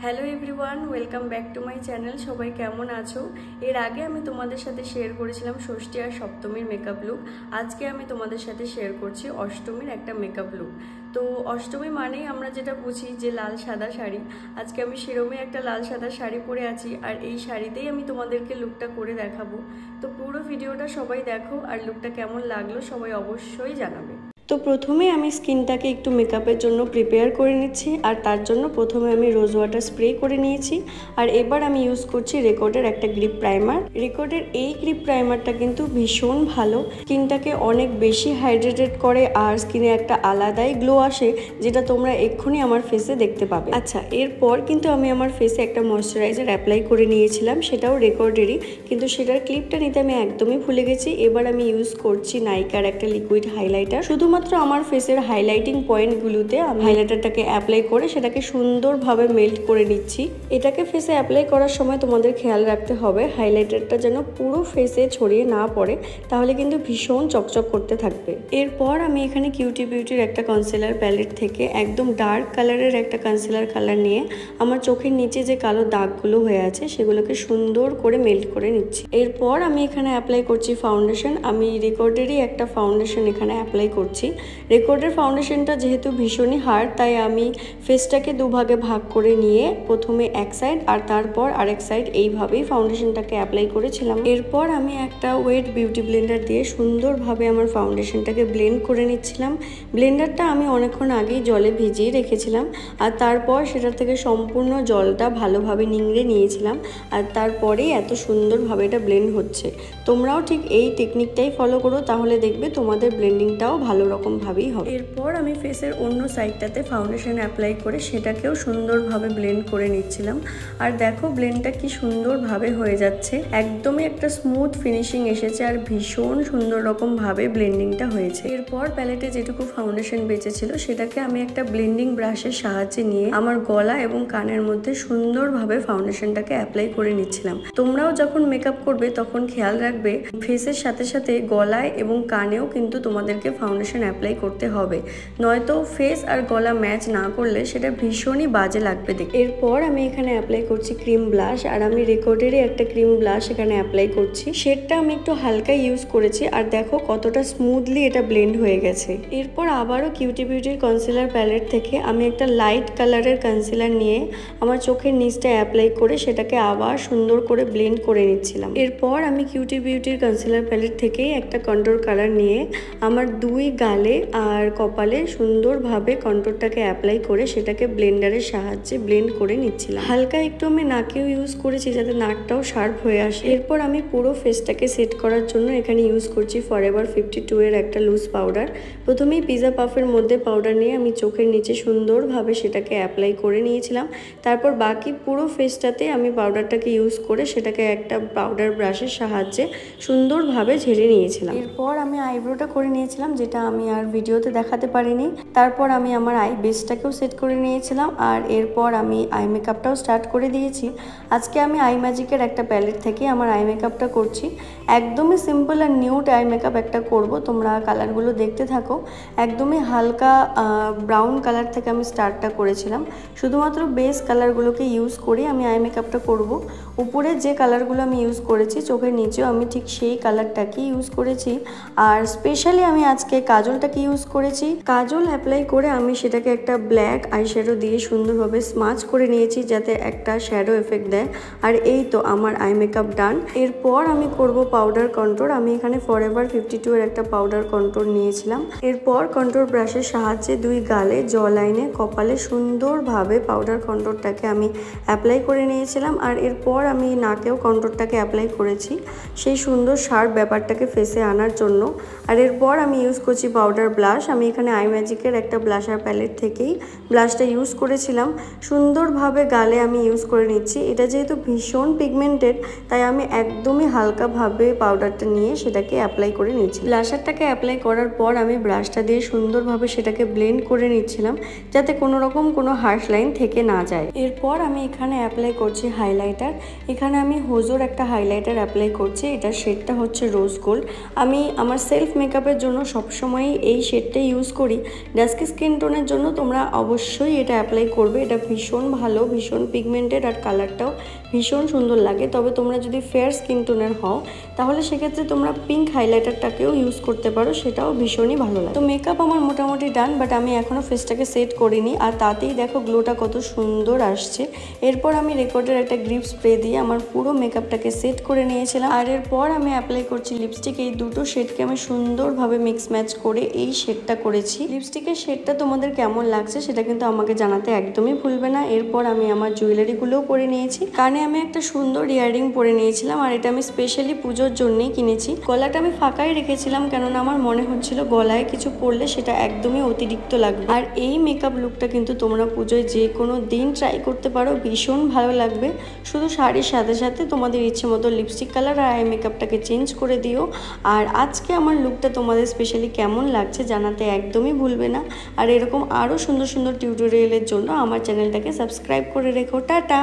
Hello everyone, welcome back to my channel. সবাই কেমন আছো? এর আগে আমি তোমাদের সাথে শেয়ার করেছিলাম ষষ্ঠী আর সপ্তমীর মেকআপ লুক। আজকে আমি তোমাদের সাথে শেয়ার করছি অষ্টমীর একটা মেকআপ লুক। তো অষ্টমী মানেই আমরা যেটা বুঝি যে লাল সাদা শাড়ি। আজকে আমি সেরমই একটা লাল সাদা শাড়ি পরে আছি, আর এই শাড়িতেই আমি তোমাদেরকে লুকটা করে দেখাবো। তো পুরো ভিডিওটা সবাই দেখো, আর লুকটা কেমন লাগলো সবাই অবশ্যই জানাবে। তো প্রথমে আমি স্কিনটাকে একটু মেকআপের জন্য প্রিপেয়ার করে নিচ্ছি, আর তার জন্য প্রথমে আমি রোজ ওয়াটার স্প্রে করে নিয়েছি। আর এবার আমি ইউজ করছি রেকর্ডের একটা গ্রিপ প্রাইমার। রেকর্ডের এই গ্রিপ প্রাইমারটা কিন্তু ভীষণ ভালো, স্কিনটাকে অনেক বেশি হাইড্রেটেড করে, আর স্কিনে একটা আলাদাই গ্লো আসে, যেটা তোমরা এক্ষুনি আমার ফেসে দেখতে পাবে। আচ্ছা, এরপর কিন্তু আমি আমার ফেসে একটা ময়শ্চারাইজার অ্যাপ্লাই করে নিয়েছিলাম, সেটাও রেকর্ডেরই, কিন্তু সেটার ক্লিপটা নিতে আমি একদমই ভুলে গেছি। এবার আমি ইউজ করছি নাইকার একটা লিকুইড হাইলাইটার। শুধুমাত্র আমার ফেসের হাইলাইটিং পয়েন্টগুলোতে আমি হাইলাইটারটাকে অ্যাপ্লাই করে সেটাকে সুন্দরভাবে মেল্ট করে নিচ্ছি। এটাকে ফেসে অ্যাপ্লাই করার সময় তোমাদের খেয়াল রাখতে হবে হাইলাইটারটা যেন পুরো ফেসে ছড়িয়ে না পড়ে, তাহলে কিন্তু ভীষণ চকচক করতে থাকবে। এরপর আমি এখানে কিউটি বিউটির একটা কনসিলার প্যালেট থেকে একদম ডার্ক কালারের একটা কনসিলার কালার নিয়ে আমার চোখের নিচে যে কালো দাগগুলো হয়ে আছে সেগুলোকে সুন্দর করে মেল্ট করে নিচ্ছি। এরপর আমি এখানে অ্যাপ্লাই করছি ফাউন্ডেশন। আমি রেকর্ডেরই একটা ফাউন্ডেশন এখানে অ্যাপ্লাই করছি। রেকর্ডের ফাউন্ডেশনটা যেহেতু ভীষণই হার্ড, তাই আমি ফেসটাকে দুভাগে ভাগ করে নিয়ে প্রথমে এক সাইড আর তারপর আরেক সাইড এইভাবেই ফাউন্ডেশনটাকে অ্যাপ্লাই করেছিলাম। এরপর আমি একটা ওয়েট বিউটি ব্লেন্ডার দিয়ে সুন্দরভাবে আমার ফাউন্ডেশনটাকে ব্লেন্ড করে নিচ্ছিলাম। ব্লেন্ডারটা আমি অনেকক্ষণ আগেই জলে ভিজিয়ে রেখেছিলাম, আর তারপর সেটা থেকে সম্পূর্ণ জলটা ভালোভাবে নিংড়ে নিয়েছিলাম, আর তারপরেই এত সুন্দরভাবে এটা ব্লেন্ড হচ্ছে। তোমরাও ঠিক এই টেকনিকটাই ফলো করো, তাহলে দেখবে তোমাদের ব্লেন্ডিংটাও ভালো রকমভাবেই হবে। এরপর আমি ফেসের অন্য সাইডটাতে ফাউন্ডেশন অ্যাপ্লাই করে সেটাকেও সুন্দরভাবে ব্লেন্ড করে নিচ্ছিলাম। আর দেখো ব্লেন্ডটা কি সুন্দরভাবে হয়ে যাচ্ছে, একদমই একটা স্মুথ ফিনিশিং এসেছে, আর ভীষণ সুন্দর রকমভাবে ব্লেন্ডিংটা হয়েছে। এরপর প্যালেটে যেটুকু ফাউন্ডেশন বেঁচেছিল সেটাকে আমি একটা ব্লেন্ডিং ব্রাশের সাহায্যে নিয়ে আমার গলা এবং কানের মধ্যে সুন্দরভাবে ফাউন্ডেশনটাকে অ্যাপ্লাই করে নিচ্ছিলাম। তোমরাও যখন মেকআপ করবে তখন খেয়াল রাখবে ফেসের সাথে সাথে গলায় এবং কানেও কিন্তু তোমাদেরকে ফাউন্ডেশন অ্যাপ্লাই করতে হবে, নয়তো ফেস আর গলা ম্যাচ না করলে সেটা ভীষণই বাজে লাগবে দেখতে। এরপর আমি এখানে অ্যাপ্লাই করছি ক্রিম ব্লাশ, আর আমি রেকর্ডেরই একটা ক্রিম ব্লাশ এখানে অ্যাপ্লাই করছি। শেডটা আমি একটু হালকা ইউজ করেছি, আর দেখো কতটা স্মুথলি এটা ব্লেন্ড হয়ে গেছে। এরপর আবারও কিউটি বিউটির কনসিলার প্যালেট থেকে আমি একটা লাইট কালারের কনসিলার নিয়ে আমার চোখের নিচটা অ্যাপ্লাই করে সেটাকে আবার সুন্দর করে ব্লেন্ড করে নিচ্ছিলাম। এরপর আমি কিউটি বিউটির কনসিলার প্যালেট থেকেই একটা কন্ট্রোর কালার নিয়ে আমার দুই গালে আর কপালে সুন্দরভাবে কন্ট্রোরটাকে অ্যাপ্লাই করে সেটাকে ব্লেন্ডারের সাহায্যে ব্লেন্ড করে নিচ্ছিলাম। হালকা একটু আমি নাকেও ইউজ করেছি যাতে নাকটাও শার্প হয়ে আসে। এরপর আমি পুরো ফেসটাকে সেট করার জন্য এখানে ইউজ করছি ফরএভার 52 এর একটা লুজ পাউডার। প্রথমেই পিজা পাফের মধ্যে পাউডার নিয়ে আমি চোখের নিচে সুন্দরভাবে সেটাকে অ্যাপ্লাই করে নিয়েছিলাম। তারপর বাকি পুরো ফেসটাতে আমি পাউডারটাকে ইউজ করে সেটাকে একটা পাউডার ব্রাশের সাহায্যে সুন্দরভাবে ঝেড়ে নিয়েছিলাম। এরপর আমি আইব্রোটা করে নিয়েছিলাম, যেটা আমি আর ভিডিওতে দেখাতে পারিনি। তারপর আমি আমার আই বেসটাকেও সেট করে নিয়েছিলাম, আর এরপর আমি আই মেকআপটাও স্টার্ট করে দিয়েছি। আজকে আমি আই ম্যাজিকের একটা প্যালেট থেকে আমার আই মেকআপটা করছি। একদমই সিম্পল আর নিউড আই মেকআপ একটা করব, তোমরা কালারগুলো দেখতে থাকো। একদমই হালকা ব্রাউন কালার থেকে আমি স্টার্টটা করেছিলাম। শুধুমাত্র বেস কালারগুলোকে ইউজ করে আমি আই মেকআপটা করব। উপরে যে কালারগুলো আমি ইউজ করেছি চোখের নিচেও আমি ঠিক সেই কালারটাকে ইউজ করেছি। আর স্পেশালি আমি আজকে কাজলটাকে ইউজ করেছি। কাজল অ্যাপ্লাই করে আমি সেটাকে একটা ব্ল্যাক আইশ্যাডো দিয়ে সুন্দরভাবে স্মাচ করে নিয়েছি, যাতে একটা শ্যাডো এফেক্ট দেয়। আর এই তো আমার আই মেকআপ ডান। এরপর আমি করব পাউডার কন্ট্রোর। আমি এখানে ফরএভার 52 এর একটা পাউডার কন্ট্রোর নিয়েছিলাম। এরপর কন্ট্রোর ব্রাশের সাহায্যে দুই গালে, জ লাইনে, কপালে সুন্দরভাবে পাউডার কন্ট্রোরটাকে আমি অ্যাপ্লাই করে নিয়েছিলাম। আর এরপর আমি নাকেও কন্ট্রোরটাকে অ্যাপ্লাই করেছি সেই সুন্দর শার্প ব্যাপারটাকে ফেসে আনার জন্য। আর এরপর আমি ইউজ করছি পাউডার ব্লাশ। আমি এখানে আই ম্যাজিকের একটা ব্লাশার প্যালেট থেকেই ব্লাশটা ইউজ করেছিলাম। সুন্দরভাবে গালে আমি ইউজ করে নিচ্ছি। এটা যেহেতু ভীষণ পিগমেন্টেড, তাই আমি একদমই হালকাভাবে পাউডারটা নিয়ে সেটাকে অ্যাপ্লাই করে নিচ্ছি। ব্লাশারটাকে অ্যাপ্লাই করার পর আমি ব্রাশটা দিয়ে সুন্দরভাবে সেটাকে ব্লেন্ড করে নিচ্ছিলাম, যাতে কোনো রকম কোনো হার্শ লাইন থেকে না যায়। এরপর আমি এখানে অ্যাপ্লাই করছি হাইলাইটার। এখানে আমি হোজোর একটা হাইলাইটার অ্যাপ্লাই করছি। এটার শেডটা হচ্ছে রোজ গোল্ড। আমি আমার সেলফ মেকআপের জন্য সবসময় এই শেডটাই ইউজ করি। ডাস্কি স্কিন টোনের জন্য তোমরা অবশ্যই এটা অ্যাপ্লাই করবে। এটা ভীষণ ভালো, ভীষণ পিগমেন্টেড আর কালারটাও ভীষণ সুন্দর লাগে। তবে তোমরা যদি ফেয়ার স্কিন টোনের হও তাহলে সেক্ষেত্রে তোমরা পিঙ্ক হাইলাইটারটাকেও ইউজ করতে পারো, সেটাও ভীষণই ভালো লাগে। তো মেকআপ আমার মোটামুটি ডান, বাট আমি এখনও ফেসটাকে সেট করিনি, আর তাতেই দেখো গ্লোটা কত সুন্দর আসছে। এরপর আমি রেকর্ডের একটা গ্রিপ স্প্রে দিয়ে আমার পুরো মেকআপটাকে সেট করে নিয়েছিলাম। আর এরপর আমি অ্যাপ্লাই করছি লিপস্টিক। এই দুটো শেডকে আমি সুন্দরভাবে মিক্স ম্যাচ করে এই শেডটা করেছি। লিপস্টিকের শেডটা তোমাদের কেমন লাগছে সেটা কিন্তু আমাকে জানাতে একদমই ভুলবে না। এরপর আমি আমার জুয়েলারিগুলোও পরে নিয়েছি। কানে আমি একটা সুন্দর ইয়াররিং পরে নিয়েছিলাম, আর এটা আমি স্পেশালি পুজোর জন্যই কিনেছি। গলাটা আমি ফাঁকাই রেখেছিলাম, কেননা আমার মনে হচ্ছিল গলায় কিছু পরলে সেটা একদমই অতিরিক্ত লাগবে। আর এই মেকআপ লুকটা কিন্তু তোমরা পুজোয় যে কোনো দিন ট্রাই করতে পারো, ভীষণ ভালো লাগবে। শুধু শাড়ির সাথে সাথে তোমাদের ইচ্ছে মতো লিপস্টিক কালার আর আই মেকআপটাকে চেঞ্জ করে দিও। আর আজকে আমার লুকটা তোমাদের স্পেশালি কেমন লাগছে জানাতে একদমই ভুলবে না। আর এরকম আরও সুন্দর সুন্দর টিউটোরিয়ালের জন্য আমার চ্যানেলটাকে সাবস্ক্রাইব করে রেখো। টাটা।